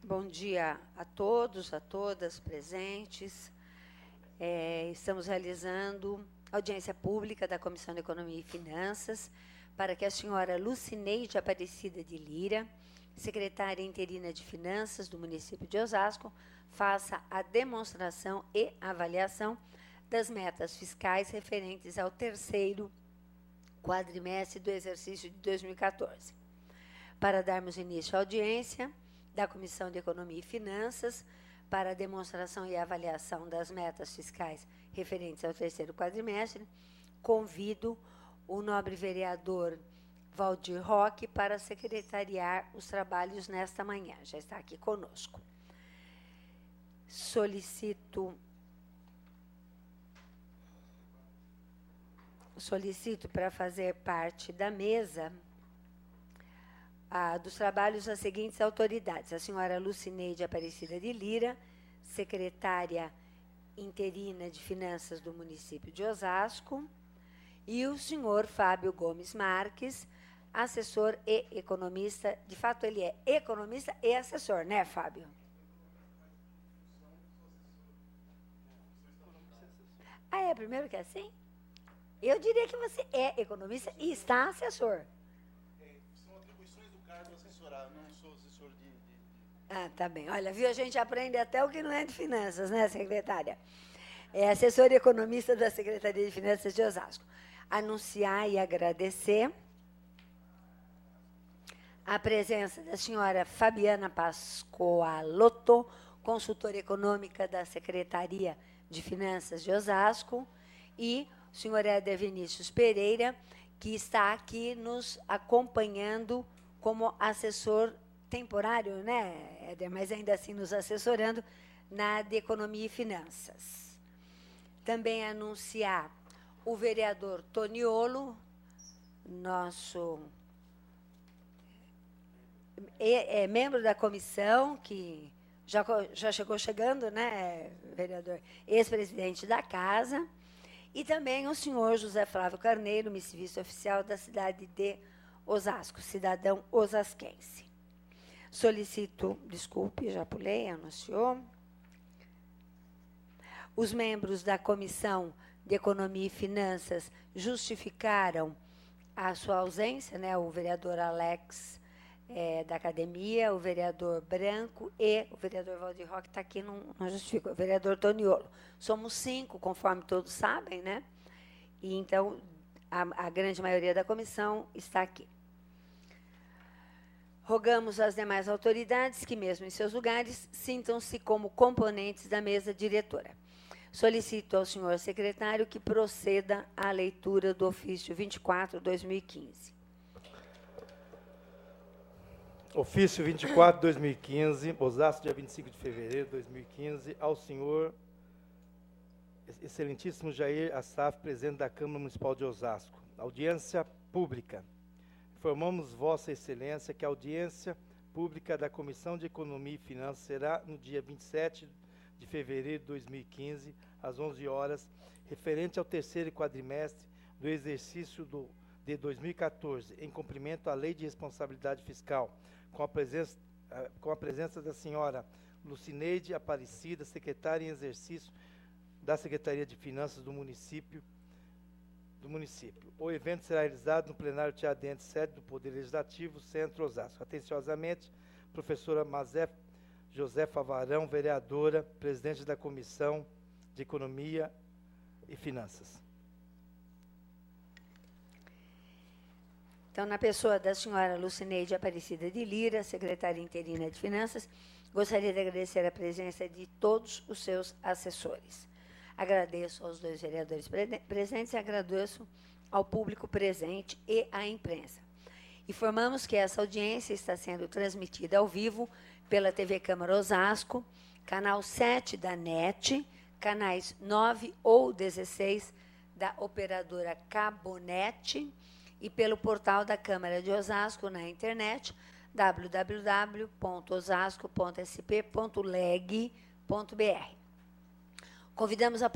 Bom dia a todos, a todas presentes. Estamos realizando audiência pública da Comissão de Economia e Finanças para que a senhora Lucineide Aparecida de Lira, secretária interina de Finanças do município de Osasco, faça a demonstração e avaliação das metas fiscais referentes ao terceiro quadrimestre do exercício de 2014. Para darmos início à audiência da Comissão de Economia e Finanças para a demonstração e avaliação das metas fiscais referentes ao terceiro quadrimestre, convido o nobre vereador Valdir Roque para secretariar os trabalhos nesta manhã. Já está aqui conosco. Solicito para fazer parte da mesa dos trabalhos as seguintes autoridades: a senhora Lucineide Aparecida de Lira, secretária interina de Finanças do município de Osasco, e o senhor Fábio Gomes Marques, assessor e economista. De fato, ele é economista e assessor, né, Fábio? Ah, é primeiro que é assim? Eu diria que você é economista e está assessor. Não sou assessor de... Ah, tá bem. Olha, viu, a gente aprende até o que não é de finanças, né, secretária? É assessora e economista da Secretaria de Finanças de Osasco. Anunciar e agradecer a presença da senhora Fabiana Pascoalotto, consultora econômica da Secretaria de Finanças de Osasco, e o senhor Éder Vinícius Pereira, que está aqui nos acompanhando como assessor temporário, né, Éder, mas ainda assim nos assessorando na de Economia e Finanças. Também anunciar o vereador Toniolo, nosso membro da comissão, que já chegou chegando, né, vereador, ex-presidente da casa, e também o senhor José Flávio Carneiro, missivista oficial da cidade de Osasco, cidadão osasquense. Solicito, desculpe, já pulei, anunciou. Os membros da Comissão de Economia e Finanças justificaram a sua ausência, né? O vereador Alex da Academia, o vereador Branco e o vereador Valdir Roque está aqui, não justifica, o vereador Toniolo. Somos 5, conforme todos sabem, né? E então a grande maioria da comissão está aqui. Rogamos às demais autoridades que, mesmo em seus lugares, sintam-se como componentes da mesa diretora. Solicito ao senhor secretário que proceda à leitura do ofício 24/2015. Ofício 24/2015, Osasco, dia 25 de fevereiro de 2015, ao senhor excelentíssimo Jair Assaf, presidente da Câmara Municipal de Osasco. Audiência pública. Informamos Vossa Excelência que a audiência pública da Comissão de Economia e Finanças será no dia 27 de fevereiro de 2015, às 11 horas, referente ao terceiro quadrimestre do exercício de 2014, em cumprimento à Lei de Responsabilidade Fiscal, com a presença da senhora Lucineide Aparecida, secretária em exercício da Secretaria de Finanças do município. O evento será realizado no plenário Tiradentes, sede do Poder Legislativo, Centro Osasco. Atenciosamente, professora Josefa Varão, vereadora, presidente da Comissão de Economia e Finanças. Então, na pessoa da senhora Lucineide Aparecida de Lira, secretária interina de Finanças, gostaria de agradecer a presença de todos os seus assessores. Agradeço aos 2 vereadores presentes e agradeço ao público presente e à imprensa. Informamos que essa audiência está sendo transmitida ao vivo pela TV Câmara Osasco, canal 7 da NET, canais 9 ou 16 da operadora Cabonet e pelo portal da Câmara de Osasco na internet, www.osasco.sp.leg.br. Convidamos a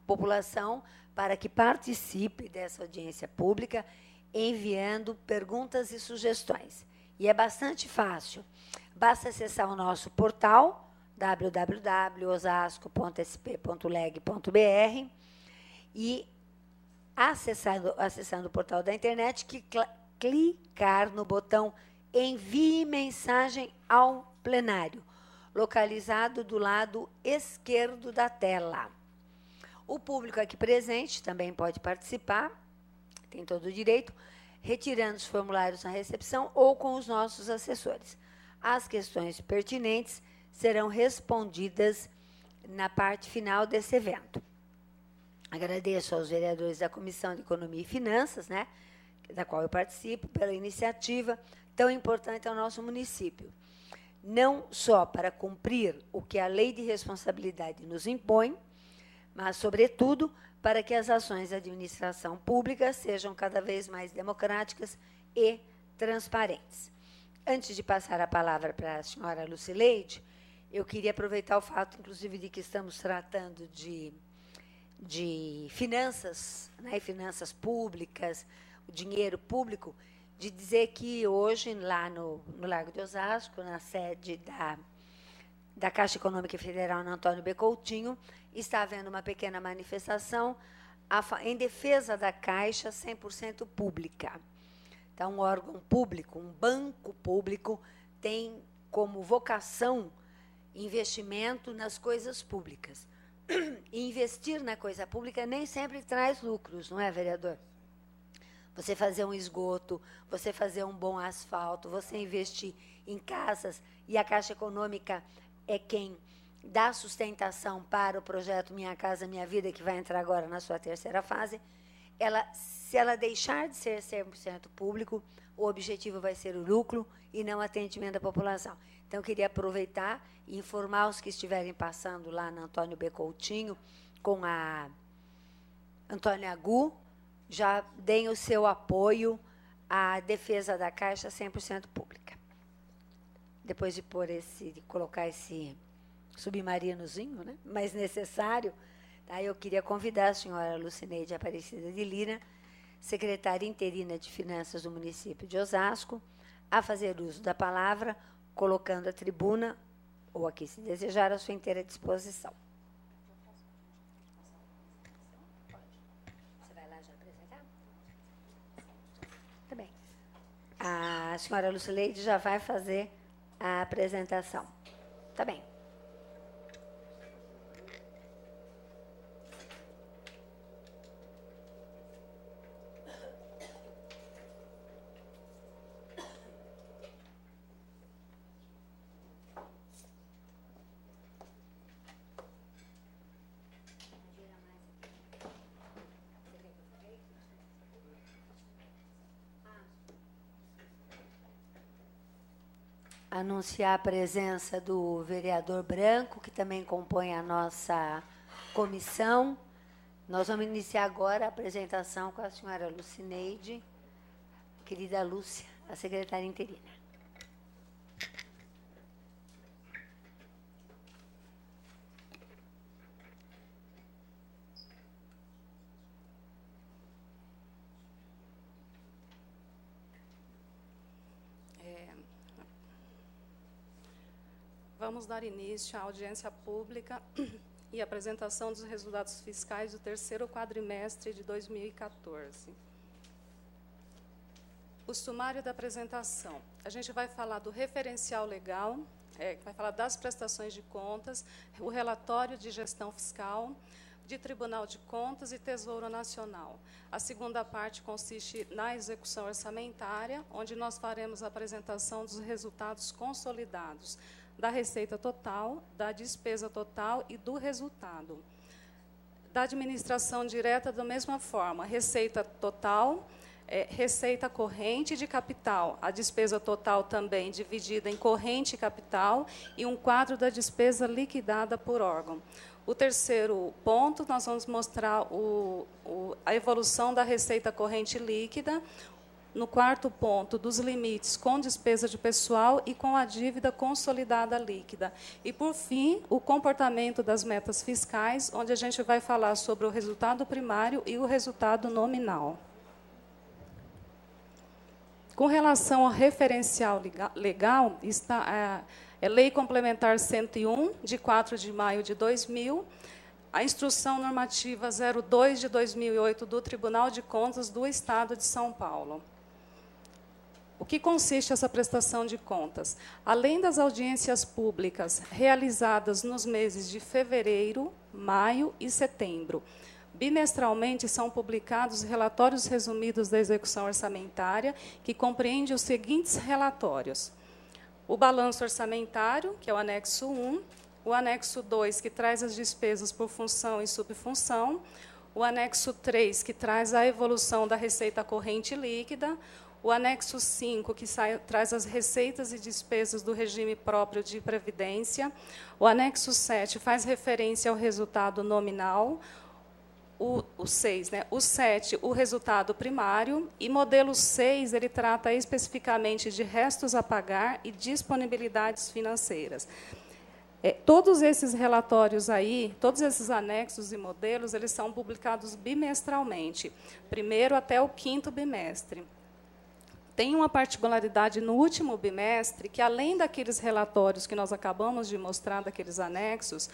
população para que participe dessa audiência pública, enviando perguntas e sugestões. E é bastante fácil. Basta acessar o nosso portal, www.osasco.sp.leg.br, e, acessando o portal da internet, clicar no botão Envie mensagem ao plenário, localizado do lado esquerdo da tela. O público aqui presente também pode participar, tem todo o direito, retirando os formulários na recepção ou com os nossos assessores. As questões pertinentes serão respondidas na parte final desse evento. Agradeço aos vereadores da Comissão de Economia e Finanças, né, da qual eu participo, pela iniciativa tão importante ao nosso município. Não só para cumprir o que a lei de responsabilidade nos impõe, mas, sobretudo, para que as ações da administração pública sejam cada vez mais democráticas e transparentes. Antes de passar a palavra para a senhora Lucileide, eu queria aproveitar o fato, inclusive, de que estamos tratando de finanças, né, finanças públicas, o dinheiro público, de dizer que hoje, lá no Largo de Osasco, na sede da Caixa Econômica Federal, na Antônio B. Coutinho, está havendo uma pequena manifestação em defesa da Caixa 100% pública. Então, um órgão público, um banco público, tem como vocação investimento nas coisas públicas. E investir na coisa pública nem sempre traz lucros, não é, vereador? Você fazer um esgoto, você fazer um bom asfalto, você investir em casas, e a Caixa Econômica é quem dá sustentação para o projeto Minha Casa Minha Vida, que vai entrar agora na sua terceira fase. Se ela deixar de ser 100% público, o objetivo vai ser o lucro e não o atendimento da população. Então, eu queria aproveitar e informar os que estiverem passando lá na Antônio B. Coutinho, com a Antônia Gu, já deem o seu apoio à defesa da Caixa 100% pública. Depois de colocar esse submarinozinho, né, mais necessário, tá, eu queria convidar a senhora Lucineide Aparecida de Lira, secretária interina de Finanças do município de Osasco, a fazer uso da palavra, colocando a tribuna, ou aqui, se desejar, à sua inteira disposição. Você vai lá já apresentar? Tá bem. A senhora Lucileide já vai fazer a apresentação. Tá bem. Anunciar a presença do vereador Branco, que também compõe a nossa comissão. Nós vamos iniciar agora a apresentação com a senhora Lucineide, querida Lúcia, a secretária interina. Vamos dar início à audiência pública e apresentação dos resultados fiscais do terceiro quadrimestre de 2014. O sumário da apresentação. A gente vai falar do referencial legal, vai falar das prestações de contas, o relatório de gestão fiscal, de Tribunal de Contas e Tesouro Nacional. A segunda parte consiste na execução orçamentária, onde nós faremos a apresentação dos resultados consolidados, da receita total, da despesa total e do resultado. Da administração direta, da mesma forma, receita total, receita corrente de capital, a despesa total também dividida em corrente e capital, e um quadro da despesa liquidada por órgão. O terceiro ponto, nós vamos mostrar a evolução da receita corrente líquida. No quarto ponto, dos limites com despesa de pessoal e com a dívida consolidada líquida. E, por fim, o comportamento das metas fiscais, onde a gente vai falar sobre o resultado primário e o resultado nominal. Com relação ao referencial legal, está Lei Complementar 101, de 4 de maio de 2000, a Instrução Normativa 02 de 2008 do Tribunal de Contas do Estado de São Paulo. O que consiste essa prestação de contas? Além das audiências públicas realizadas nos meses de fevereiro, maio e setembro, bimestralmente são publicados relatórios resumidos da execução orçamentária, que compreende os seguintes relatórios: o balanço orçamentário, que é o anexo 1, o anexo 2, que traz as despesas por função e subfunção, o anexo 3, que traz a evolução da receita corrente líquida, o anexo 5, que traz as receitas e despesas do regime próprio de previdência, o anexo 7 faz referência ao resultado nominal, o 6, né? O 7, o resultado primário, e modelo 6, ele trata especificamente de restos a pagar e disponibilidades financeiras. Todos esses relatórios aí, todos esses anexos e modelos, eles são publicados bimestralmente, primeiro até o 5º bimestre. Tem uma particularidade no último bimestre, que, além daqueles relatórios que nós acabamos de mostrar, daqueles anexos,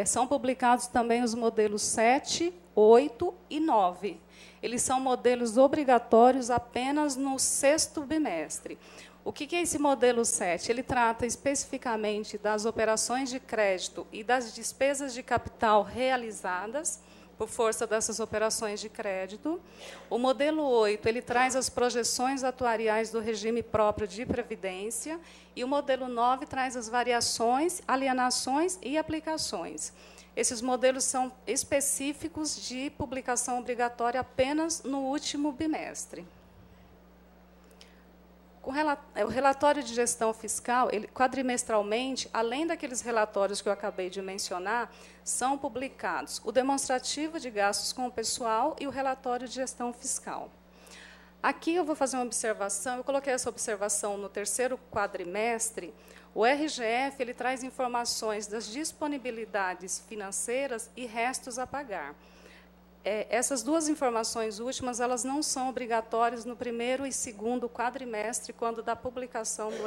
são publicados também os modelos 7, 8 e 9. Eles são modelos obrigatórios apenas no 6º bimestre. O que é esse modelo 7? Ele trata especificamente das operações de crédito e das despesas de capital realizadas por força dessas operações de crédito. O modelo 8, ele traz as projeções atuariais do regime próprio de previdência, e o modelo 9 traz as variações, alienações e aplicações. Esses modelos são específicos de publicação obrigatória apenas no último bimestre. O relatório de gestão fiscal, quadrimestralmente, além daqueles relatórios que eu acabei de mencionar, são publicados o demonstrativo de gastos com o pessoal e o relatório de gestão fiscal. Aqui eu vou fazer uma observação, eu coloquei essa observação no 3º quadrimestre. O RGF ele traz informações das disponibilidades financeiras e restos a pagar. Essas duas informações últimas, elas não são obrigatórias no 1º e 2º quadrimestre, quando da publicação do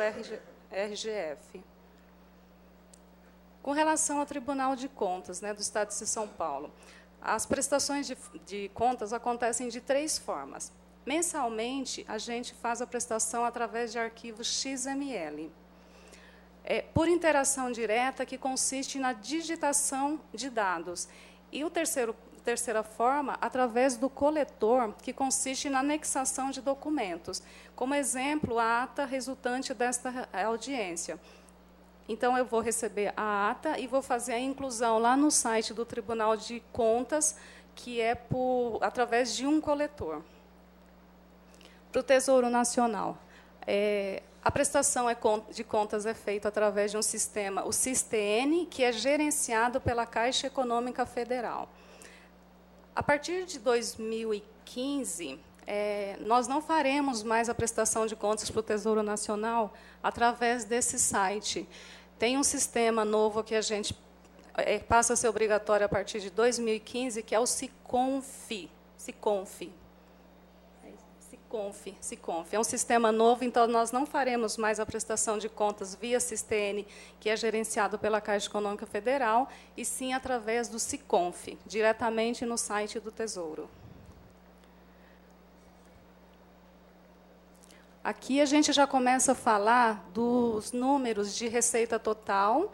RGF. Com relação ao Tribunal de Contas, né, do Estado de São Paulo, as prestações de contas acontecem de 3 formas. Mensalmente, a gente faz a prestação através de arquivos XML. Por interação direta, que consiste na digitação de dados. E o terceira forma, através do coletor, que consiste na anexação de documentos. Como exemplo, a ata resultante desta audiência. Então, eu vou receber a ata e vou fazer a inclusão lá no site do Tribunal de Contas, que é através de um coletor. Para o Tesouro Nacional, a prestação de contas é feita através de um sistema, o SISTN, que é gerenciado pela Caixa Econômica Federal. A partir de 2015, nós não faremos mais a prestação de contas para o Tesouro Nacional através desse site. Tem um sistema novo que a gente passa a ser obrigatório a partir de 2015, que é o SICONF. É um sistema novo, então nós não faremos mais a prestação de contas via SISTN, que é gerenciado pela Caixa Econômica Federal, e sim através do SICONF, diretamente no site do Tesouro. Aqui a gente já começa a falar dos números de receita total,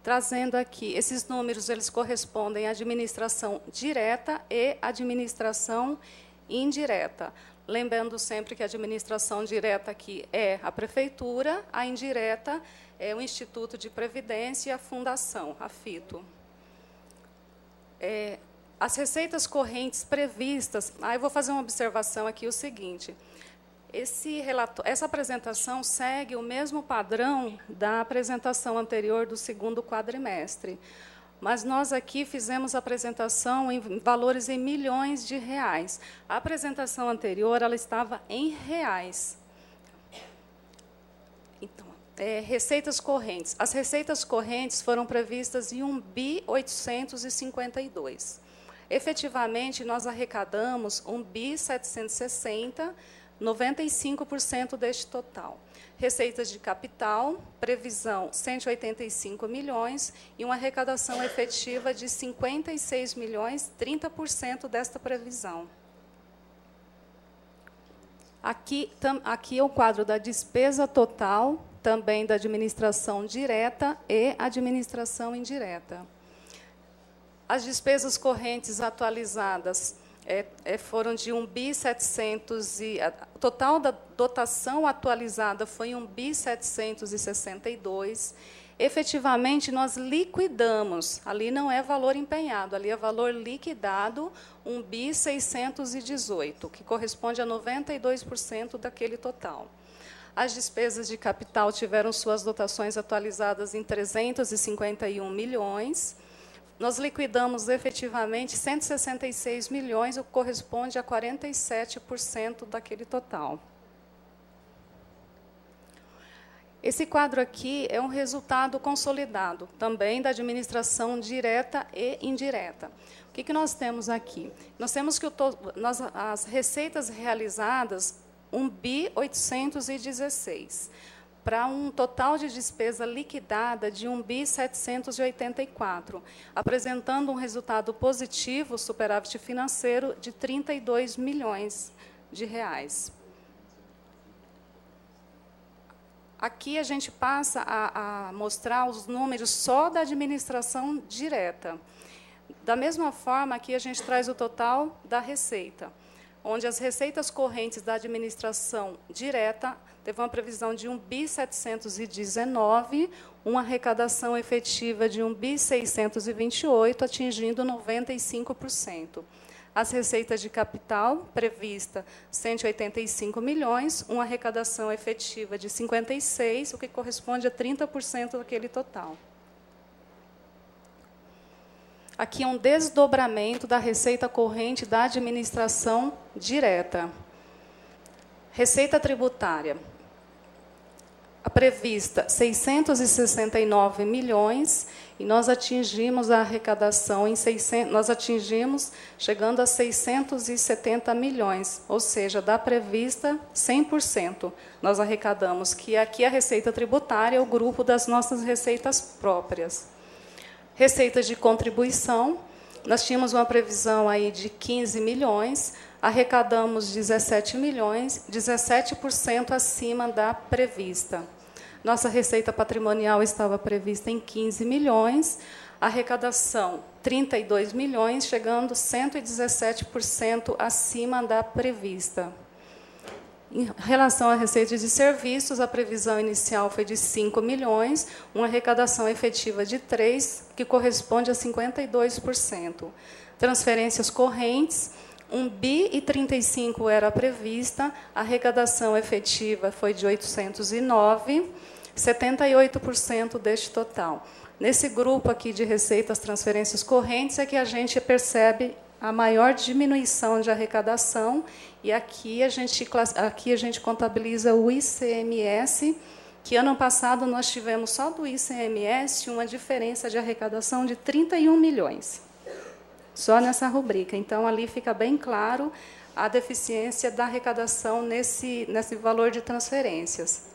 trazendo aqui, esses números eles correspondem à administração direta e administração indireta. Lembrando sempre que a administração direta aqui é a prefeitura, a indireta é o Instituto de Previdência e a Fundação, a FITO. As receitas correntes previstas, eu vou fazer uma observação aqui, o seguinte, essa apresentação segue o mesmo padrão da apresentação anterior do 2º quadrimestre, mas nós aqui fizemos a apresentação em valores em milhões de reais. A apresentação anterior ela estava em reais. Então, receitas correntes. As receitas correntes foram previstas em 1.852. Efetivamente, nós arrecadamos 1.760 95% deste total. Receitas de capital, previsão 185 milhões e uma arrecadação efetiva de 56 milhões, 30% desta previsão. Aqui é o quadro da despesa total, também da administração direta e administração indireta. As despesas correntes atualizadas foram de 1.700 e o total da dotação atualizada foi 1.762. Efetivamente, nós liquidamos, ali não é valor empenhado, ali é valor liquidado, 1.618, que corresponde a 92% daquele total. As despesas de capital tiveram suas dotações atualizadas em 351 milhões. Nós liquidamos efetivamente 166 milhões, o que corresponde a 47% daquele total. Esse quadro aqui é um resultado consolidado, também da administração direta e indireta. O que nós temos aqui? Nós temos que as receitas realizadas, 1.816, para um total de despesa liquidada de 1.784, apresentando um resultado positivo, superávit financeiro, de 32 milhões de reais. Aqui a gente passa a mostrar os números só da administração direta. Da mesma forma, aqui a gente traz o total da receita, onde as receitas correntes da administração direta teve uma previsão de 1.719, uma arrecadação efetiva de 1.628, atingindo 95%. As receitas de capital, prevista 185 milhões, uma arrecadação efetiva de 56, o que corresponde a 30% daquele total. Aqui é um desdobramento da receita corrente da administração direta. Receita tributária. A prevista 669 milhões, e nós atingimos a arrecadação em 600, nós atingimos chegando a 670 milhões, ou seja, da prevista 100%. Nós arrecadamos, que aqui a receita tributária é o grupo das nossas receitas próprias. Receitas de contribuição, nós tínhamos uma previsão aí de 15 milhões, arrecadamos 17 milhões, 17% acima da prevista. Nossa receita patrimonial estava prevista em 15 milhões, arrecadação 32 milhões, chegando 117% acima da prevista. Em relação à receita de serviços, a previsão inicial foi de 5 milhões, uma arrecadação efetiva de 3, que corresponde a 52%. Transferências correntes, 1.035 bi era prevista, a arrecadação efetiva foi de 809, 78% deste total. Nesse grupo aqui de receitas, transferências correntes, é que a gente percebe a maior diminuição de arrecadação, e aqui a gente contabiliza o ICMS, que ano passado nós tivemos só do ICMS uma diferença de arrecadação de 31 milhões. Só nessa rubrica. Então, ali fica bem claro a deficiência da arrecadação nesse valor de transferências.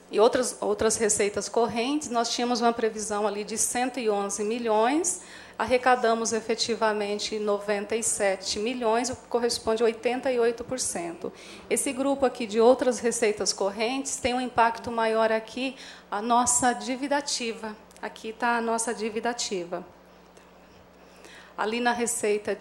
E outras receitas correntes, nós tínhamos uma previsão ali de 111 milhões, arrecadamos efetivamente 97 milhões, o que corresponde a 88%. Esse grupo aqui de outras receitas correntes tem um impacto maior aqui, a nossa dívida ativa. Aqui está a nossa dívida ativa. Ali na receita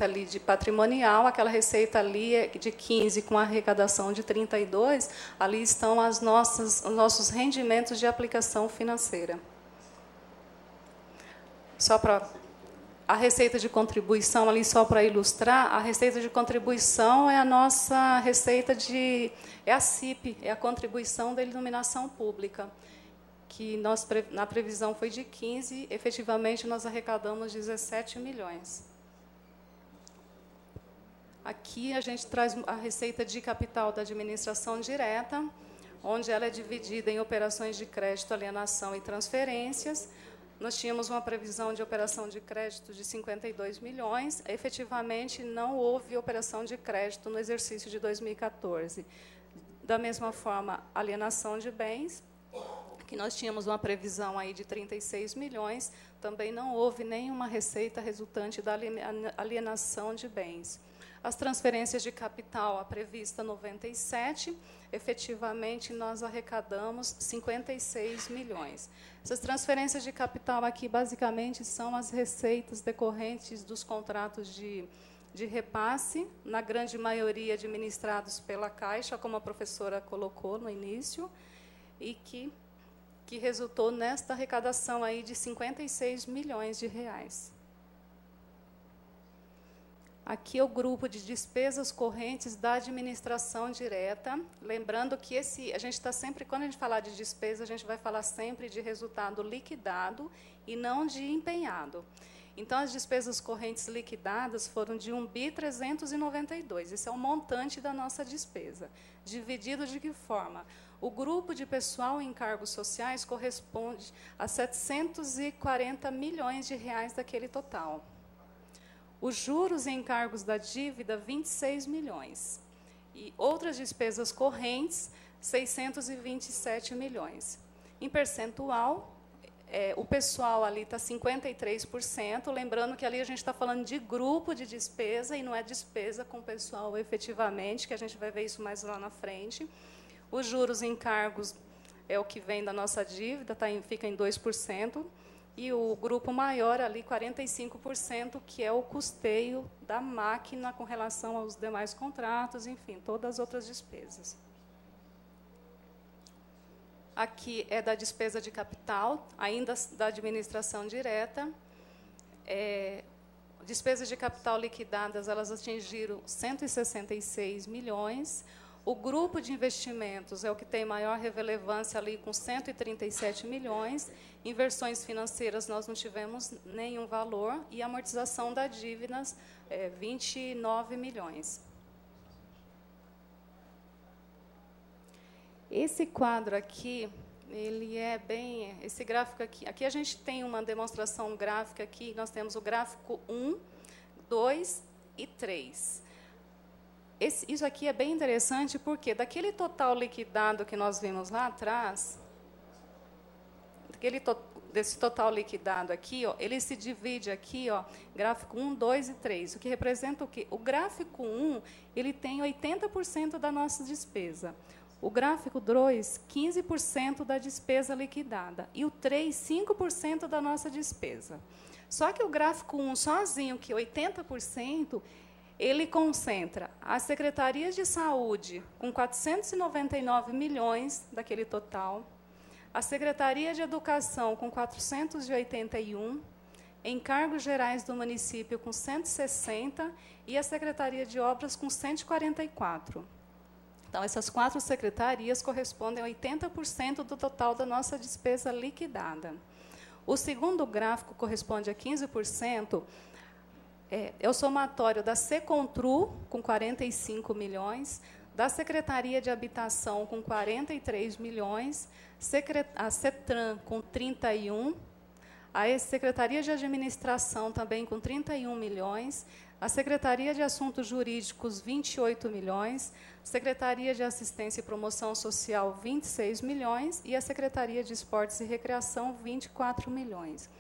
ali de patrimonial, aquela receita ali é de 15 com arrecadação de 32, ali estão os nossos rendimentos de aplicação financeira. Só para a receita de contribuição, ali só para ilustrar, a receita de contribuição é a nossa receita é a CIP, é a contribuição da iluminação pública, que na previsão foi de 15, efetivamente nós arrecadamos 17 milhões. Aqui a gente traz a receita de capital da administração direta, onde ela é dividida em operações de crédito, alienação e transferências. nós tínhamos uma previsão de operação de crédito de 52 milhões, efetivamente não houve operação de crédito no exercício de 2014. Da mesma forma, alienação de bens, que nós tínhamos uma previsão aí de 36 milhões, também não houve nenhuma receita resultante da alienação de bens. As transferências de capital, a prevista 97, efetivamente nós arrecadamos 56 milhões. Essas transferências de capital aqui, basicamente, são as receitas decorrentes dos contratos de repasse, na grande maioria administrados pela Caixa, como a professora colocou no início, e que resultou nesta arrecadação aí de 56 milhões de reais. Aqui é o grupo de despesas correntes da administração direta. Lembrando que a gente está sempre, quando a gente falar de despesa, a gente vai falar sempre de resultado liquidado e não de empenhado. Então, as despesas correntes liquidadas foram de 1.392. Esse é o montante da nossa despesa. Dividido de que forma? O grupo de pessoal em encargos sociais corresponde a 740 milhões de reais daquele total. Os juros e encargos da dívida, 26 milhões. E outras despesas correntes, 627 milhões. Em percentual, o pessoal ali está 53%, lembrando que ali a gente está falando de grupo de despesa e não é despesa com o pessoal efetivamente, que a gente vai ver isso mais lá na frente. Os juros e encargos é o que vem da nossa dívida, fica em 2%, e o grupo maior ali, 45%, que é o custeio da máquina com relação aos demais contratos, enfim, todas as outras despesas. Aqui é da despesa de capital, ainda da administração direta. Despesas de capital liquidadas, elas atingiram 166 milhões. O grupo de investimentos é o que tem maior relevância ali, com 137 milhões. Inversões financeiras, nós não tivemos nenhum valor. E amortização da dívidas, 29 milhões. Esse quadro aqui, ele é bem... Esse gráfico aqui a gente tem uma demonstração gráfica aqui, nós temos o gráfico 1, 2 e 3. Isso aqui é bem interessante, porque daquele total liquidado que nós vimos lá atrás, desse total liquidado aqui, ó, ele se divide aqui, ó, gráfico 1, 2 e 3, o que representa o quê? O gráfico 1, ele tem 80% da nossa despesa. O gráfico 2, 15% da despesa liquidada. E o 3, 5% da nossa despesa. Só que o gráfico 1 sozinho, que é 80%, ele concentra as secretarias de saúde, com 499 milhões daquele total, a Secretaria de Educação, com 481, encargos gerais do município, com 160, e a Secretaria de Obras, com 144. Então, essas 4 secretarias correspondem a 80% do total da nossa despesa liquidada. O segundo gráfico corresponde a 15%, é o somatório da Secontru, com 45 milhões, da Secretaria de Habitação, com 43 milhões, a CETRAN, com 31, a Secretaria de Administração, também com 31 milhões, a Secretaria de Assuntos Jurídicos, 28 milhões, Secretaria de Assistência e Promoção Social, 26 milhões, e a Secretaria de Esportes e Recreação, 24 milhões.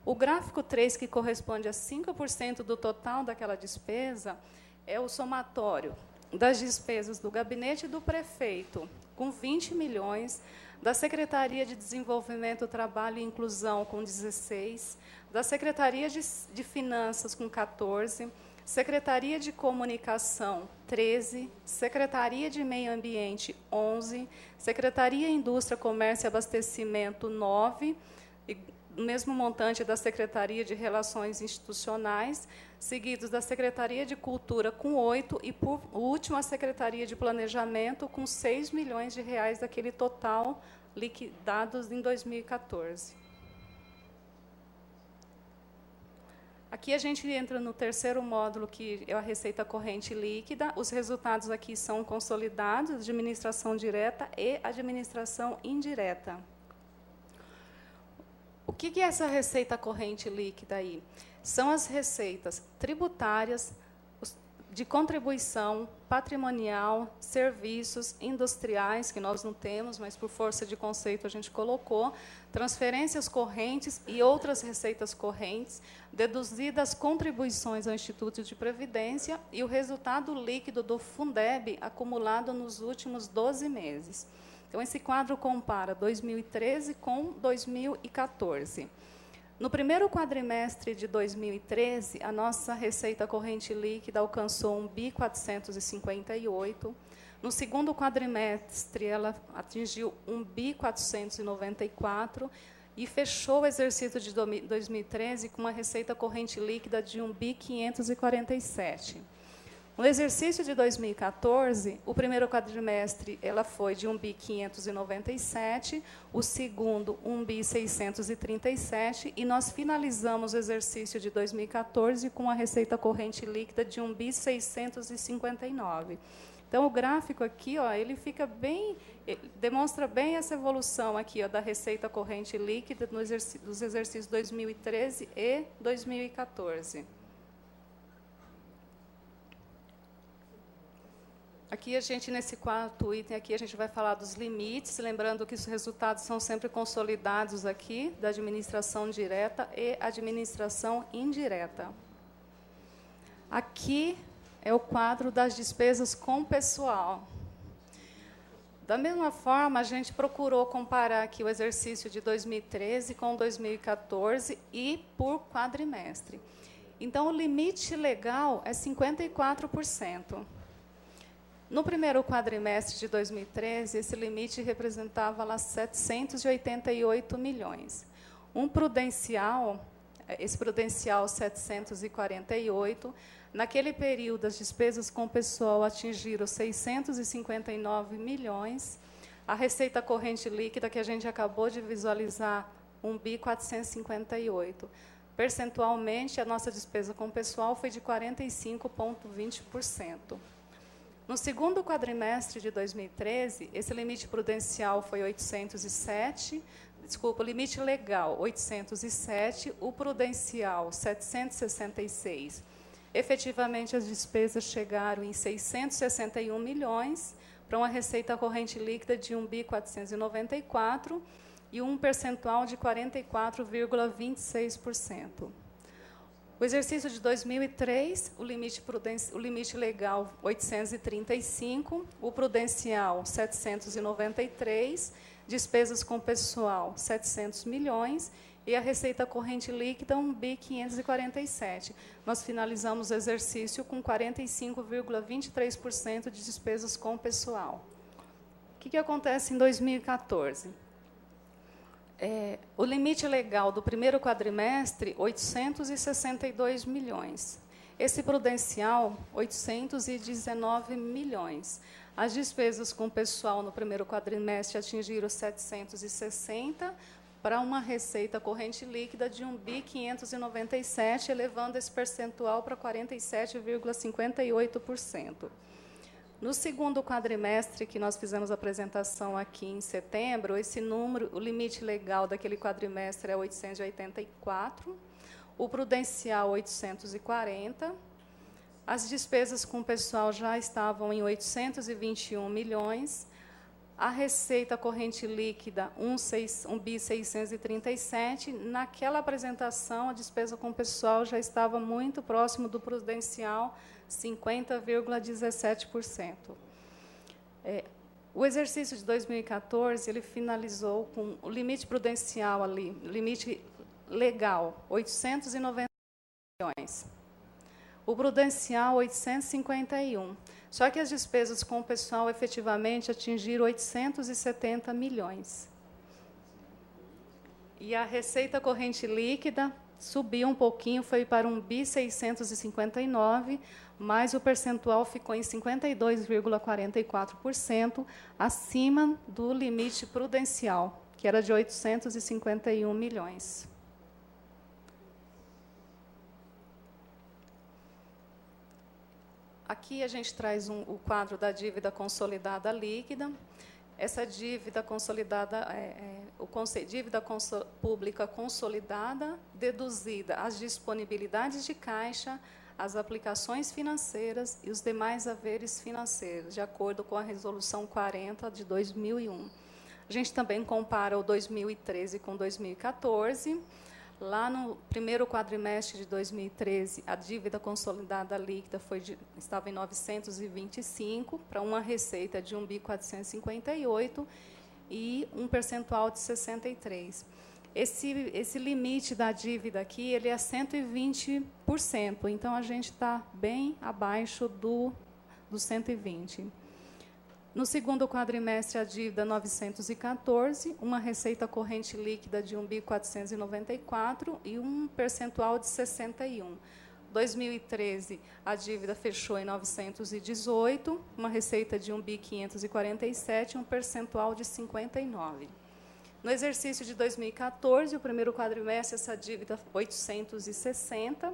O gráfico 3, que corresponde a 5% do total daquela despesa, é o somatório das despesas do gabinete do prefeito, com 20 milhões, da Secretaria de Desenvolvimento, Trabalho e Inclusão, com 16, da Secretaria de Finanças, com 14, Secretaria de Comunicação, 13, Secretaria de Meio Ambiente, 11, Secretaria de Indústria, Comércio e Abastecimento, 9, e o mesmo montante da Secretaria de Relações Institucionais, seguidos da Secretaria de Cultura, com 8, e, por último, a Secretaria de Planejamento, com 6 milhões de reais daquele total liquidados em 2014. Aqui a gente entra no terceiro módulo, que é a receita corrente líquida. Os resultados aqui são consolidados, administração direta e administração indireta. O O que é essa receita corrente líquida aí? São as receitas tributárias, de contribuição, patrimonial, serviços, industriais, que nós não temos, mas por força de conceito a gente colocou, transferências correntes e outras receitas correntes, deduzidas contribuições ao Instituto de Previdência e o resultado líquido do Fundeb acumulado nos últimos 12 meses. Então, esse quadro compara 2013 com 2014. No primeiro quadrimestre de 2013, a nossa receita corrente líquida alcançou 1.458 bi. No segundo quadrimestre, ela atingiu 1.494 bi e fechou o exercício de 2013 com uma receita corrente líquida de 1.547 bi. No exercício de 2014, o primeiro quadrimestre ela foi de 1.597 bi, o segundo 1.637 bi, e nós finalizamos o exercício de 2014 com a receita corrente líquida de 1.659 bi. Então, o gráfico aqui, ó, ele fica bem, demonstra bem essa evolução aqui, ó, da receita corrente líquida dos exercícios 2013 e 2014. Aqui, nesse quarto item, aqui, a gente vai falar dos limites, lembrando que os resultados são sempre consolidados aqui, da administração direta e administração indireta. Aqui é o quadro das despesas com pessoal. Da mesma forma, a gente procurou comparar aqui o exercício de 2013 com 2014 e por quadrimestre. Então, o limite legal é 54%. No primeiro quadrimestre de 2013, esse limite representava lá 788 milhões. Esse prudencial 748, naquele período as despesas com pessoal atingiram 659 milhões, a receita corrente líquida que a gente acabou de visualizar, 1.458. Percentualmente, a nossa despesa com pessoal foi de 45,20%. No segundo quadrimestre de 2013, esse limite prudencial foi 807, o limite legal 807, o prudencial 766. Efetivamente, as despesas chegaram em 661 milhões, para uma receita corrente líquida de 1.494 e um percentual de 44,26%. O exercício de 2003, o limite legal 835, o prudencial 793, despesas com pessoal 700 milhões e a receita corrente líquida 1.547. Nós finalizamos o exercício com 45,23% de despesas com pessoal. O que acontece em 2014? O limite legal do primeiro quadrimestre, 862 milhões. Esse prudencial, 819 milhões. As despesas com pessoal no primeiro quadrimestre atingiram 760, para uma receita corrente líquida de 1.597, elevando esse percentual para 47,58%. No segundo quadrimestre, que nós fizemos a apresentação aqui em setembro, esse número, o limite legal daquele quadrimestre é 884, o prudencial 840, as despesas com o pessoal já estavam em 821 milhões, a receita corrente líquida 1.637, naquela apresentação a despesa com o pessoal já estava muito próximo do prudencial, 50,17%. O exercício de 2014, ele finalizou com o limite prudencial ali, limite legal, 890 milhões. O prudencial, 851. Só que as despesas com o pessoal efetivamente atingiram 870 milhões. E a receita corrente líquida subiu um pouquinho, foi para 1.659, mas o percentual ficou em 52,44%, acima do limite prudencial, que era de 851 milhões. Aqui a gente traz o quadro da dívida consolidada líquida. Essa dívida consolidada, dívida pública consolidada, deduzida as disponibilidades de caixa, as aplicações financeiras e os demais haveres financeiros, de acordo com a Resolução 40 de 2001. A gente também compara o 2013 com 2014. Lá no primeiro quadrimestre de 2013, a dívida consolidada líquida estava em 925, para uma receita de 1.458 e um percentual de 63%. Esse limite da dívida aqui ele é 120%, então a gente está bem abaixo do 120%. No segundo quadrimestre, a dívida 914, uma receita corrente líquida de 1.494 e um percentual de 61%. 2013, a dívida fechou em 918, uma receita de 1.547 e um percentual de 59%. No exercício de 2014, o primeiro quadrimestre, essa dívida 860,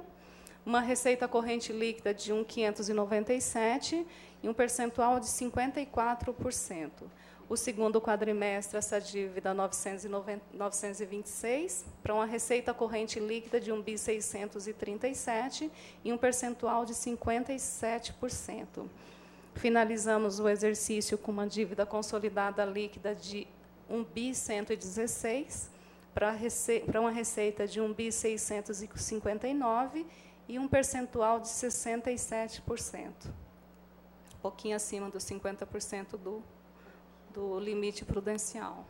uma receita corrente líquida de 1.597 e um percentual de 54%. O segundo quadrimestre, essa dívida 926, para uma receita corrente líquida de 1.637 e um percentual de 57%. Finalizamos o exercício com uma dívida consolidada líquida de 1.116, para uma receita de 1.659 e um percentual de 67%. Um pouquinho acima dos 50% do limite prudencial.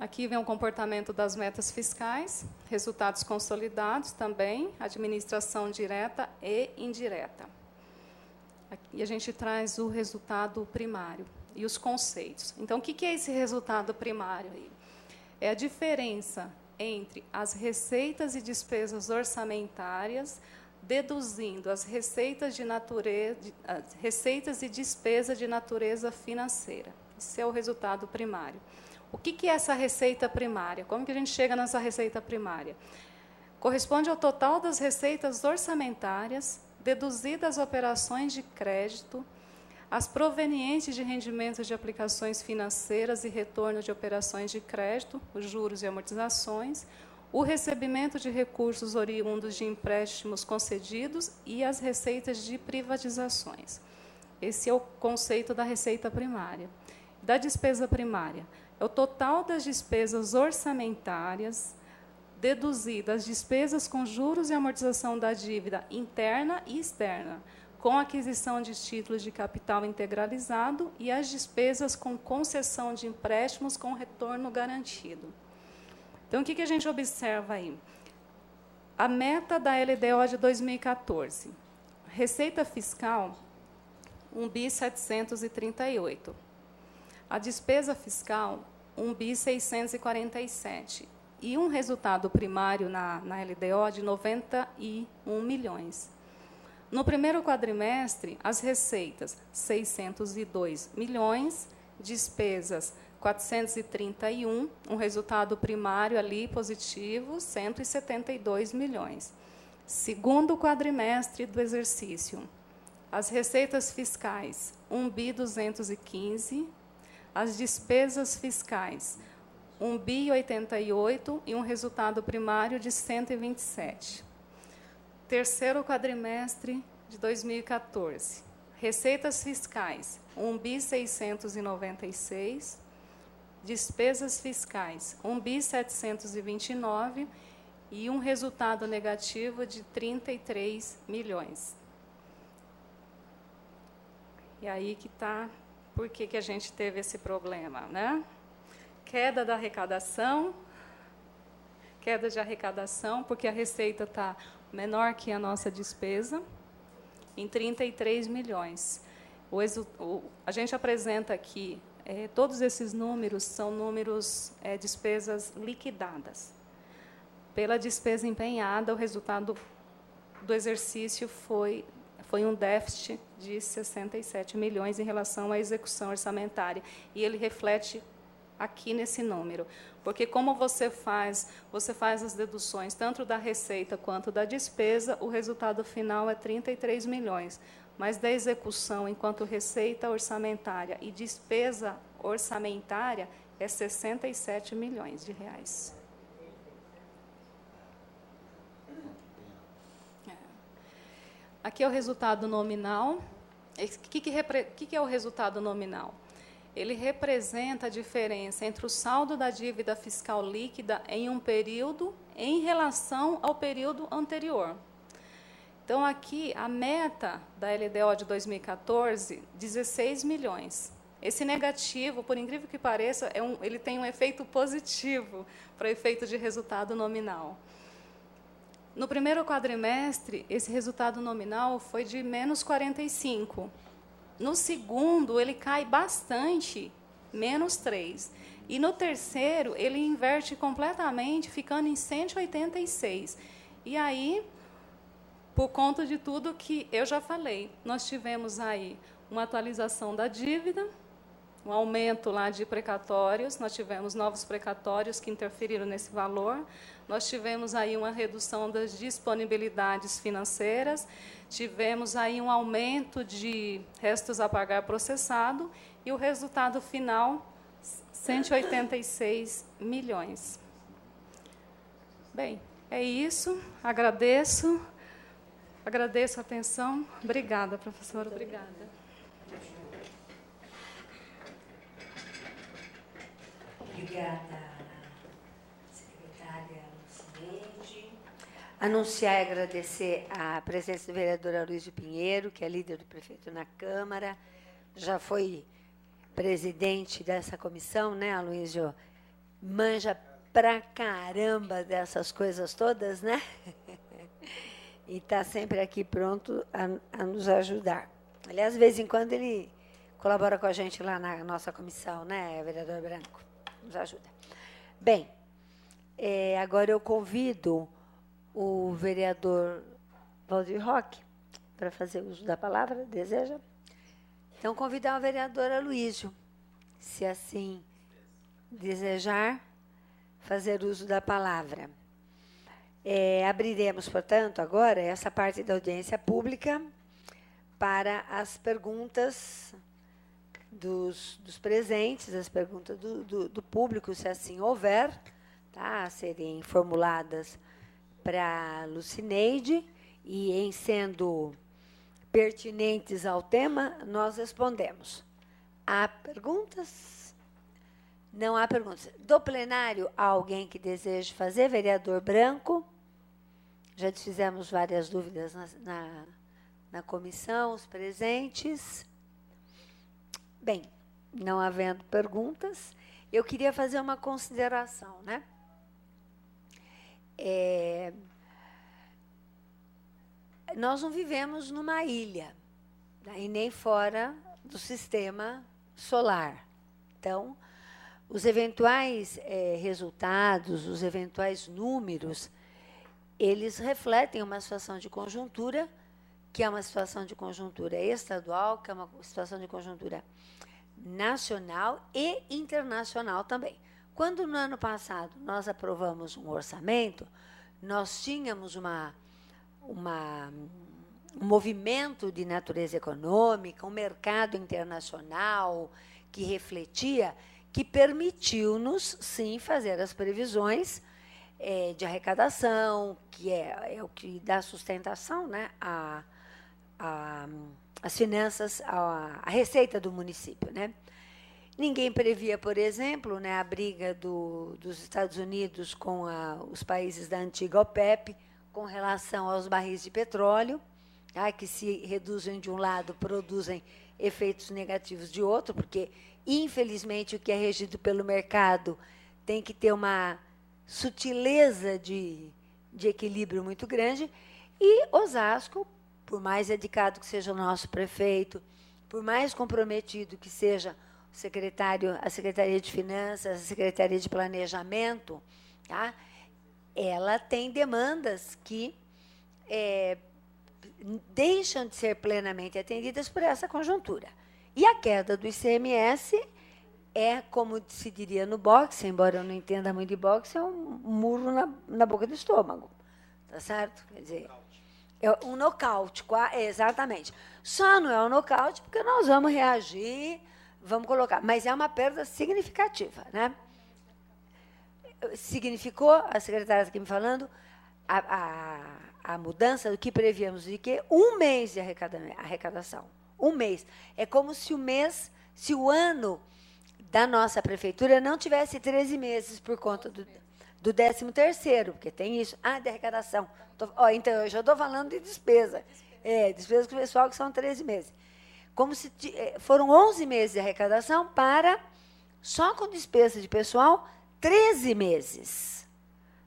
Aqui vem o comportamento das metas fiscais, resultados consolidados também, administração direta e indireta. Aqui a gente traz o resultado primário e os conceitos. Então, o que é esse resultado primário aí? É a diferença entre as receitas e despesas orçamentárias, deduzindo as receitas e despesas de natureza financeira. Esse é o resultado primário. O que é essa receita primária? Como que a gente chega nessa receita primária? Corresponde ao total das receitas orçamentárias, deduzidas as operações de crédito, as provenientes de rendimentos de aplicações financeiras e retorno de operações de crédito, os juros e amortizações, o recebimento de recursos oriundos de empréstimos concedidos e as receitas de privatizações. Esse é o conceito da receita primária. Da despesa primária, é o total das despesas orçamentárias, deduzidas as despesas com juros e amortização da dívida interna e externa, com aquisição de títulos de capital integralizado e as despesas com concessão de empréstimos com retorno garantido. Então, o que a gente observa aí? A meta da LDO de 2014. Receita fiscal, 1.738. A despesa fiscal, 1.647. E um resultado primário na LDO de 91 milhões. No primeiro quadrimestre, as receitas, 602 milhões, despesas, 431, um resultado primário ali positivo, 172 milhões. Segundo quadrimestre do exercício, as receitas fiscais, 1.215, as despesas fiscais, 1.088 e um resultado primário de 127. Terceiro quadrimestre de 2014, receitas fiscais, 1.696, despesas fiscais, 1.729 e um resultado negativo de 33 milhões. E aí que está, por que a gente teve esse problema, né? Queda da arrecadação, porque a receita está menor que a nossa despesa, em 33 milhões. A gente apresenta aqui, todos esses números são números, despesas liquidadas. Pela despesa empenhada, o resultado do exercício foi um déficit de 67 milhões em relação à execução orçamentária. E ele reflete aqui nesse número. Porque como você faz as deduções tanto da receita quanto da despesa, o resultado final é 33 milhões. Mas da execução, enquanto receita orçamentária e despesa orçamentária, é 67 milhões de reais. Aqui é o resultado nominal. O que é o resultado nominal? Ele representa a diferença entre o saldo da dívida fiscal líquida em um período em relação ao período anterior. Então, aqui, a meta da LDO de 2014, 16 milhões. Esse negativo, por incrível que pareça, ele tem um efeito positivo para o efeito de resultado nominal. No primeiro quadrimestre, esse resultado nominal foi de menos 45. No segundo, ele cai bastante, menos 3. E no terceiro, ele inverte completamente, ficando em 186. E aí, por conta de tudo que eu já falei, nós tivemos aí uma atualização da dívida, um aumento lá de precatórios, nós tivemos novos precatórios que interferiram nesse valor, nós tivemos aí uma redução das disponibilidades financeiras, tivemos aí um aumento de restos a pagar processado e o resultado final, 186 milhões. Bem, é isso, agradeço a atenção. Obrigada, professora, obrigada. Obrigada, secretária Lucineide. Anunciar e agradecer a presença do vereador Aloysio Pinheiro, que é líder do prefeito na Câmara, já foi presidente dessa comissão, né, Aloysio? Manja pra caramba dessas coisas todas, né? E está sempre aqui pronto a nos ajudar. Aliás, de vez em quando ele colabora com a gente lá na nossa comissão, né, vereador Branco? Nos ajuda. Bem, agora eu convido o vereador Valdir Roque para fazer uso da palavra, deseja? Então, convidar o vereador Aloysio, se assim desejar, fazer uso da palavra. Abriremos, portanto, agora essa parte da audiência pública para as perguntas dos presentes, as perguntas do público, se assim houver, tá, a serem formuladas para Lucineide, e em sendo pertinentes ao tema, nós respondemos. Há perguntas? Não há perguntas. Do plenário, há alguém que deseje fazer? Vereador Branco? Já fizemos várias dúvidas na comissão, os presentes. Bem, não havendo perguntas, eu queria fazer uma consideração, né? Nós não vivemos numa ilha, né, e nem fora do sistema solar. Então, os eventuais resultados, os eventuais números, eles refletem uma situação de conjuntura, que é uma situação de conjuntura estadual, que é uma situação de conjuntura nacional e internacional também. Quando, no ano passado, nós aprovamos um orçamento, nós tínhamos um movimento de natureza econômica, um mercado internacional que refletia, que permitiu-nos, sim, fazer as previsões de arrecadação, que é o que dá sustentação, né, as finanças, a receita do município, né? Ninguém previa, por exemplo, né, a briga dos Estados Unidos com os países da antiga OPEP com relação aos barris de petróleo, tá, que se reduzem de um lado, produzem efeitos negativos de outro, porque, infelizmente, o que é regido pelo mercado tem que ter uma sutileza de equilíbrio muito grande, e Osasco, por mais dedicado que seja o nosso prefeito, por mais comprometido que seja a Secretaria de Finanças, a Secretaria de Planejamento, tá, ela tem demandas que deixam de ser plenamente atendidas por essa conjuntura. E a queda do ICMS é, como se diria no boxe, embora eu não entenda muito de boxe, é um murro na boca do estômago. Tá certo? Quer dizer, é um nocaute, exatamente. Só não é um nocaute porque nós vamos reagir, vamos colocar. Mas é uma perda significativa, né? Significou, a secretária está aqui me falando, a mudança do que prevíamos de que 1 mês de arrecadação. 1 mês. É como se o ano da nossa prefeitura não tivesse 13 meses por conta do 13º, porque tem isso. De arrecadação. Então, eu já estou falando de despesa. Despesa com o pessoal, que são 13 meses. Como se foram 11 meses de arrecadação para, só com despesa de pessoal, 13 meses.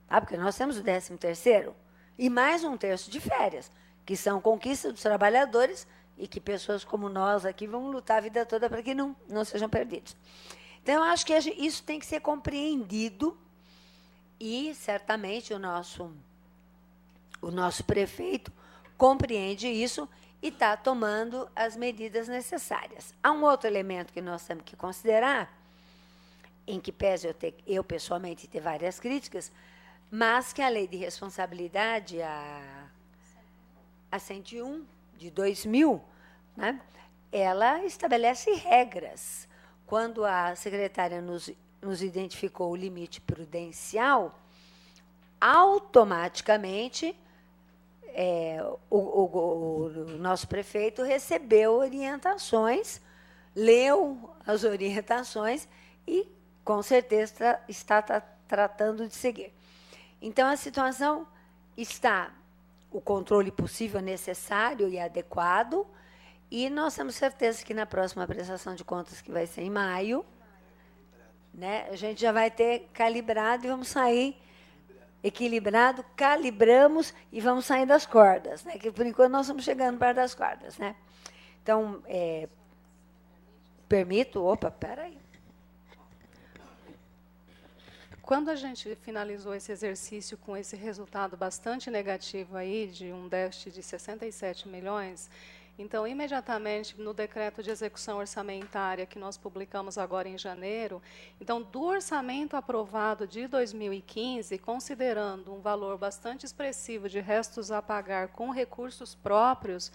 Tá? Porque nós temos o 13º e mais 1/3 de férias, que são conquistas dos trabalhadores e que pessoas como nós aqui vão lutar a vida toda para que não sejam perdidos. Então, eu acho que isso tem que ser compreendido e, certamente, o nosso prefeito compreende isso e está tomando as medidas necessárias. Há um outro elemento que nós temos que considerar, em que pese eu pessoalmente ter várias críticas, mas que a Lei de Responsabilidade, a 101 de 2000, né, ela estabelece regras. Quando a secretária nos identificou o limite prudencial, automaticamente o nosso prefeito recebeu orientações, leu as orientações e, com certeza, está tratando de seguir. Então, a situação está o controle possível, necessário e adequado, e nós temos certeza que na próxima prestação de contas, que vai ser em maio, né, a gente já vai ter calibrado e vamos sair equilibrado, calibramos e vamos sair das cordas, né, que por enquanto nós estamos chegando perto das cordas, né? Então, permito, peraí. Quando a gente finalizou esse exercício com esse resultado bastante negativo aí, de um déficit de 67 milhões, então, imediatamente, no decreto de execução orçamentária que nós publicamos agora em janeiro, então, do orçamento aprovado de 2015, considerando um valor bastante expressivo de restos a pagar com recursos próprios,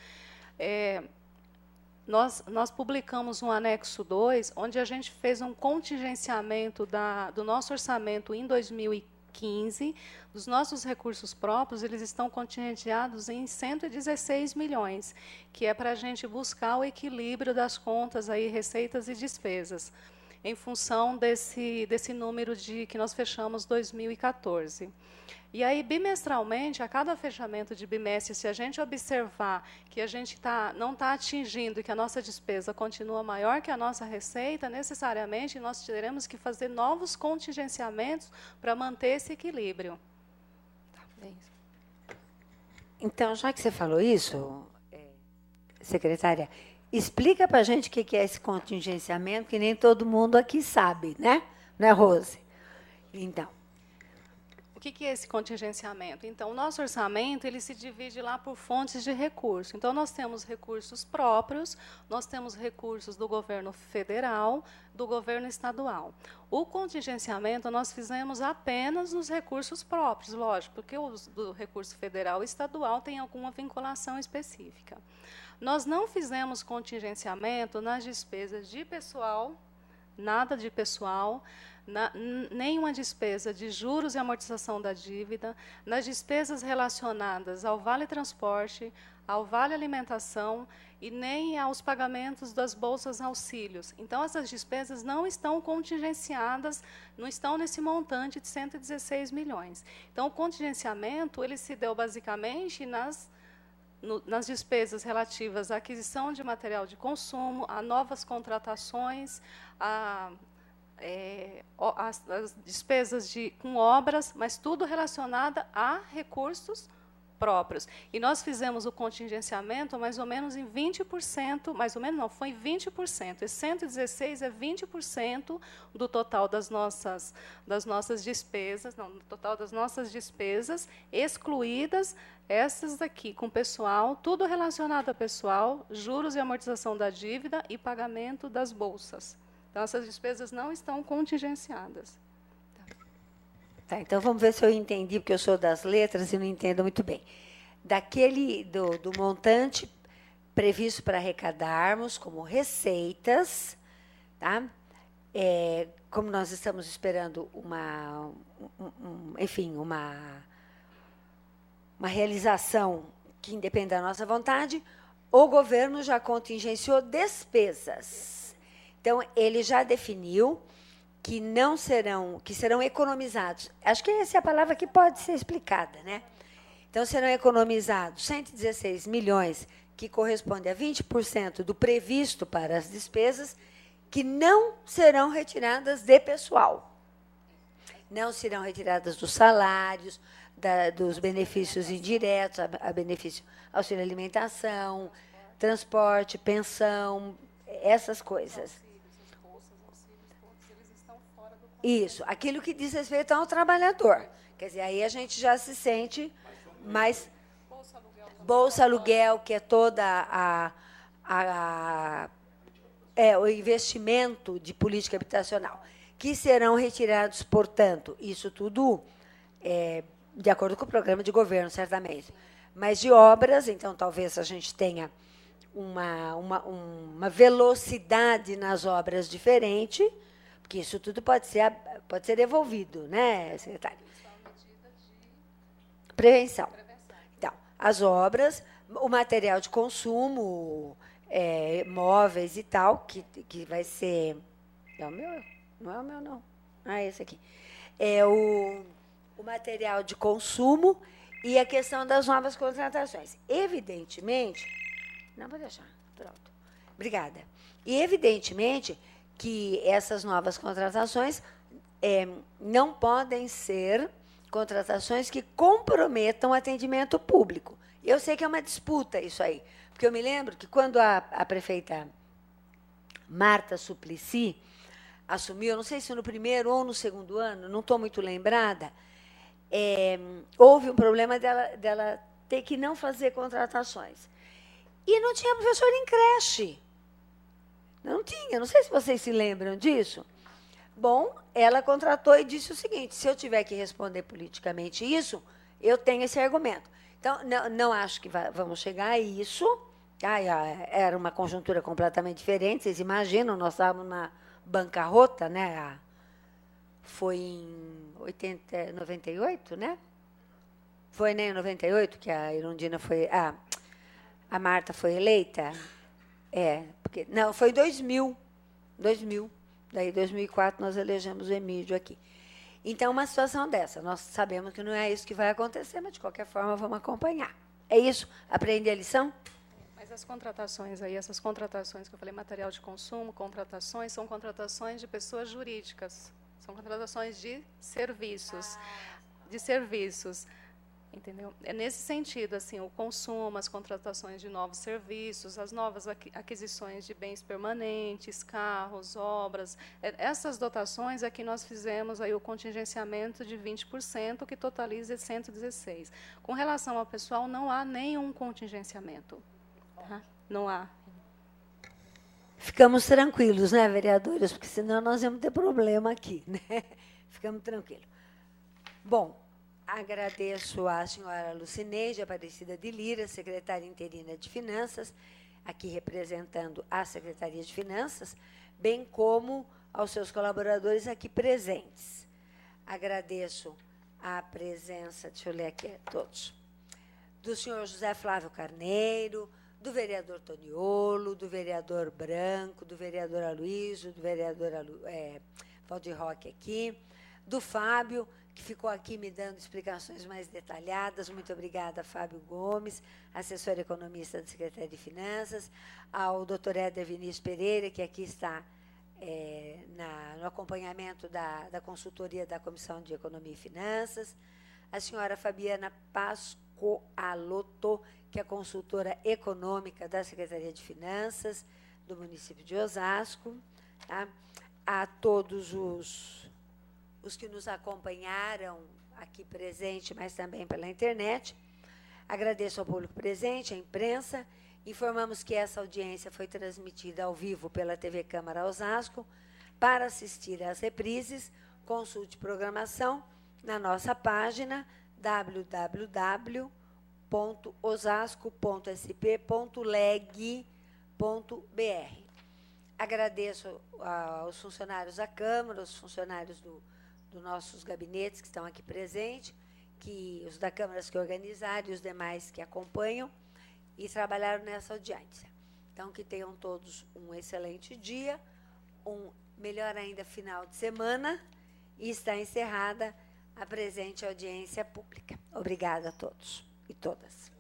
nós publicamos um anexo 2, onde a gente fez um contingenciamento do nosso orçamento em 2015, dos nossos recursos próprios, eles estão contingenciados em 116 milhões, que é para a gente buscar o equilíbrio das contas, aí, receitas e despesas, em função desse número que nós fechamos 2014. E aí, bimestralmente, a cada fechamento de bimestre, se a gente observar que a gente não está atingindo e que a nossa despesa continua maior que a nossa receita, necessariamente nós teremos que fazer novos contingenciamentos para manter esse equilíbrio. Tá, então, já que você falou isso, secretária, explica para a gente o que é esse contingenciamento, que nem todo mundo aqui sabe, né? Não é, Rose? Então. O que é esse contingenciamento? Então, o nosso orçamento ele se divide lá por fontes de recurso. Então, nós temos recursos próprios, nós temos recursos do governo federal, do governo estadual. O contingenciamento nós fizemos apenas nos recursos próprios, lógico, porque o do recurso federal e estadual tem alguma vinculação específica. Nós não fizemos contingenciamento nas despesas de pessoal, nada de pessoal, nenhuma despesa de juros e amortização da dívida, nas despesas relacionadas ao Vale Transporte, ao Vale Alimentação e nem aos pagamentos das bolsas auxílios. Então, essas despesas não estão contingenciadas, não estão nesse montante de 116 milhões. Então, o contingenciamento ele se deu basicamente nas despesas relativas à aquisição de material de consumo, a novas contratações, as despesas com obras, mas tudo relacionado a recursos próprios. E nós fizemos o contingenciamento mais ou menos em 20%, mais ou menos não, foi em 20%. Esse 116 é 20% do total das nossas despesas, não, do total das nossas despesas, excluídas essas daqui, com pessoal, tudo relacionado a pessoal, juros e amortização da dívida e pagamento das bolsas. Então, essas despesas não estão contingenciadas. Tá, então vamos ver se eu entendi, porque eu sou das letras e não entendo muito bem. Do montante previsto para arrecadarmos como receitas, tá? Como nós estamos esperando uma realização que independe da nossa vontade, o governo já contingenciou despesas. Então, ele já definiu que serão economizados. Acho que essa é a palavra que pode ser explicada, né? Então, serão economizados 116 milhões, que corresponde a 20% do previsto para as despesas, que não serão retiradas de pessoal. Não serão retiradas dos salários, dos benefícios indiretos, a benefício auxílio alimentação, transporte, pensão, essas coisas. Isso, aquilo que diz respeito ao trabalhador. Quer dizer, aí a gente já se sente mais... Bolsa Aluguel, que é toda o investimento de política habitacional, que serão retirados, portanto, isso tudo de acordo com o programa de governo, certamente. Mas de obras, então, talvez a gente tenha uma velocidade nas obras diferente, porque isso tudo pode ser devolvido, né, secretário? Prevenção. Então, as obras, o material de consumo, móveis e tal, que vai ser... É o meu? Não é o meu, não. Esse aqui. É o material de consumo e a questão das novas contratações. Evidentemente... Não, vou deixar. Pronto. Obrigada. E, evidentemente, que essas novas contratações não podem ser contratações que comprometam o atendimento público. Eu sei que é uma disputa isso aí, porque eu me lembro que quando a prefeita Marta Suplicy assumiu, eu não sei se no primeiro ou no segundo ano, não estou muito lembrada, houve um problema dela ter que não fazer contratações. E não tinha professor em creche. Não tinha, não sei se vocês se lembram disso. Bom, ela contratou e disse o seguinte: se eu tiver que responder politicamente isso, eu tenho esse argumento. Então, não acho que vamos chegar a isso. Era uma conjuntura completamente diferente, vocês imaginam, nós estávamos na bancarrota, né? Foi em 98, né? Foi nem em 98 que a Irundina foi... a Marta foi eleita? Porque, não, foi em 2000. Daí, em 2004, nós elegemos o Emílio aqui. Então, uma situação dessa. Nós sabemos que não é isso que vai acontecer, mas, de qualquer forma, vamos acompanhar. É isso? Aprender a lição? Mas as contratações aí, essas contratações que eu falei, material de consumo, contratações, são contratações de pessoas jurídicas. São contratações de serviços. Entendeu? É nesse sentido, assim, o consumo, as contratações de novos serviços, as novas aquisições de bens permanentes, carros, obras. Essas dotações é que nós fizemos aí o contingenciamento de 20%, que totaliza 116. Com relação ao pessoal, não há nenhum contingenciamento. Tá? Não há. Ficamos tranquilos, né, vereadores? Porque senão nós vamos ter problema aqui, né? Ficamos tranquilos. Bom, agradeço à senhora Lucineide Aparecida de Lira, secretária interina de Finanças, aqui representando a Secretaria de Finanças, bem como aos seus colaboradores aqui presentes. Agradeço a presença, deixa eu ler aqui todos, do senhor José Flávio Carneiro, do vereador Toniolo, do vereador Branco, do vereador Aloysio, do vereador Valdir Roque aqui, do Fábio, que ficou aqui me dando explicações mais detalhadas. Muito obrigada, Fábio Gomes, assessor economista da Secretaria de Finanças, ao doutor Éder Vinícius Pereira, que aqui está no acompanhamento da consultoria da Comissão de Economia e Finanças, a senhora Fabiana Pascoaloto, que é consultora econômica da Secretaria de Finanças do município de Osasco, tá? A todos os que nos acompanharam aqui presente, mas também pela internet. Agradeço ao público presente, à imprensa. Informamos que essa audiência foi transmitida ao vivo pela TV Câmara Osasco, Para assistir às reprises, consulte programação na nossa página www.osasco.sp.leg.br. Agradeço aos funcionários da Câmara, aos funcionários dos nossos gabinetes que estão aqui presentes, os da Câmara que organizaram e os demais que acompanham e trabalharam nessa audiência. Então, que tenham todos um excelente dia, um melhor ainda final de semana, e está encerrada a presente audiência pública. Obrigada a todos e todas.